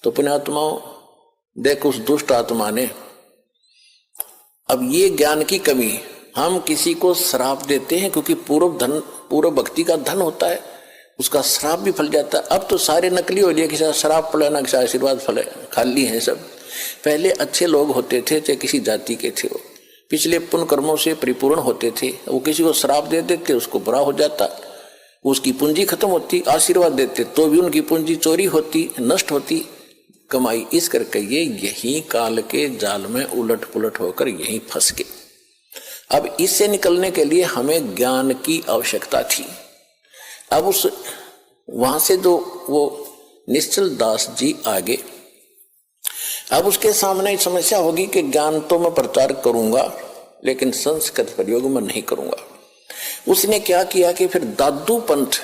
तो पुण्यात्माओं देख उस दुष्ट आत्मा ने, अब ये ज्ञान की कमी, हम किसी को श्राप देते हैं क्योंकि पूर्व भक्ति का धन होता है, उसका श्राप भी फल जाता है। अब तो सारे नकली हो लिए, किसी श्राप फले ना किसी आशीर्वाद फले, खाली हैं सब। पहले अच्छे लोग होते थे, चाहे किसी जाति के थे, वो पिछले पुण्य कर्मों से परिपूर्ण होते थे, वो किसी को श्राप दे देते, उसको बुरा हो जाता, उसकी पूंजी खत्म होती। आशीर्वाद देते तो भी उनकी पूंजी चोरी होती, नष्ट होती कमाई। इस करके ये यही काल के जाल में उलट पुलट होकर यहीं फंस गए। अब इससे निकलने के लिए हमें ज्ञान की आवश्यकता थी। अब उस वहां से जो वो निश्चल दास जी आगे, अब उसके सामने समस्या होगी कि ज्ञान तो मैं प्रचार करूंगा लेकिन संस्कृत प्रयोग में नहीं करूंगा। उसने क्या किया कि फिर दादू पंथ,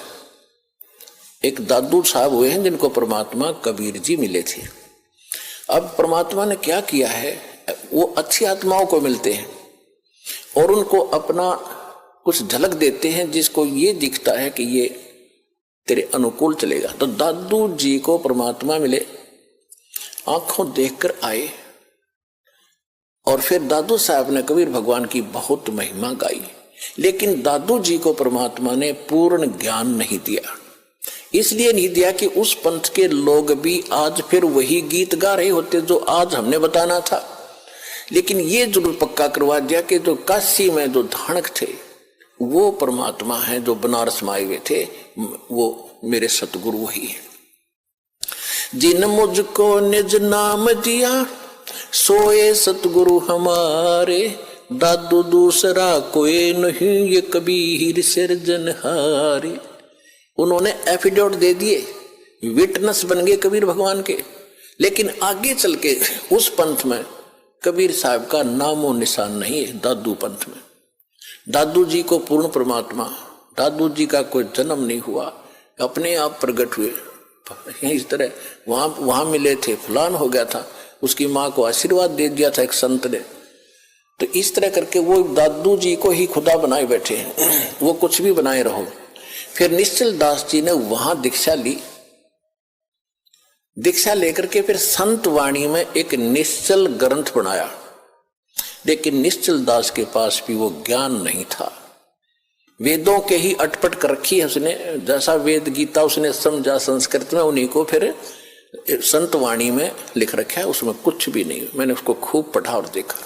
एक दादू साहब हुए हैं जिनको परमात्मा कबीर जी मिले थे। अब परमात्मा ने क्या किया है, वो अच्छी आत्माओं को मिलते हैं और उनको अपना कुछ झलक देते हैं जिसको ये दिखता है कि ये तेरे अनुकूल चलेगा। तो दादू जी को परमात्मा मिले, आंखों देखकर आए और फिर दादू साहब ने कबीर भगवान की बहुत महिमा गाई। लेकिन दादू जी को परमात्मा ने पूर्ण ज्ञान नहीं दिया। इसलिए नहीं दिया कि उस पंथ के लोग भी आज फिर वही गीत गा रहे होते जो आज हमने बताना था। लेकिन ये जरूर पक्का करवा दिया कि जो काशी में जो धाणक थे वो परमात्मा है, जो बनारस में आए हुए थे वो मेरे सतगुरु वही है। जिन मुझको निज नाम दिया सोए सतगुरु हमारे, दादू दूसरा कोई नहीं ये कबीर सिरजनहारे। उन्होंने एफिडेविट दे दिए, विटनेस बन गए कबीर भगवान के। लेकिन आगे चल के उस पंथ में कबीर साहब का नामो निशान नहीं है। दादू पंथ में दादू जी को पूर्ण परमात्मा, दादू जी का कोई जन्म नहीं हुआ, अपने आप प्रकट हुए। इस तरह वहां मिले थे, फलान हो गया था, उसकी माँ को आशीर्वाद दे दिया था एक संत ने। तो इस तरह करके वो दादू जी को ही खुदा बनाए बैठे हैं, वो कुछ भी बनाए रहो। फिर निश्चल दास जी ने वहां दीक्षा ली। दीक्षा लेकर के फिर संत वाणी में एक निश्चल ग्रंथ बनाया। लेकिन निश्चल दास के पास भी वो ज्ञान नहीं था। वेदों के ही अटपट कर रखी है उसने, जैसा वेद गीता उसने समझा संस्कृत में, उन्हीं को फिर संत वाणी में लिख रखा है, उसमें कुछ भी नहीं। मैंने उसको खूब पढ़ा और देखा।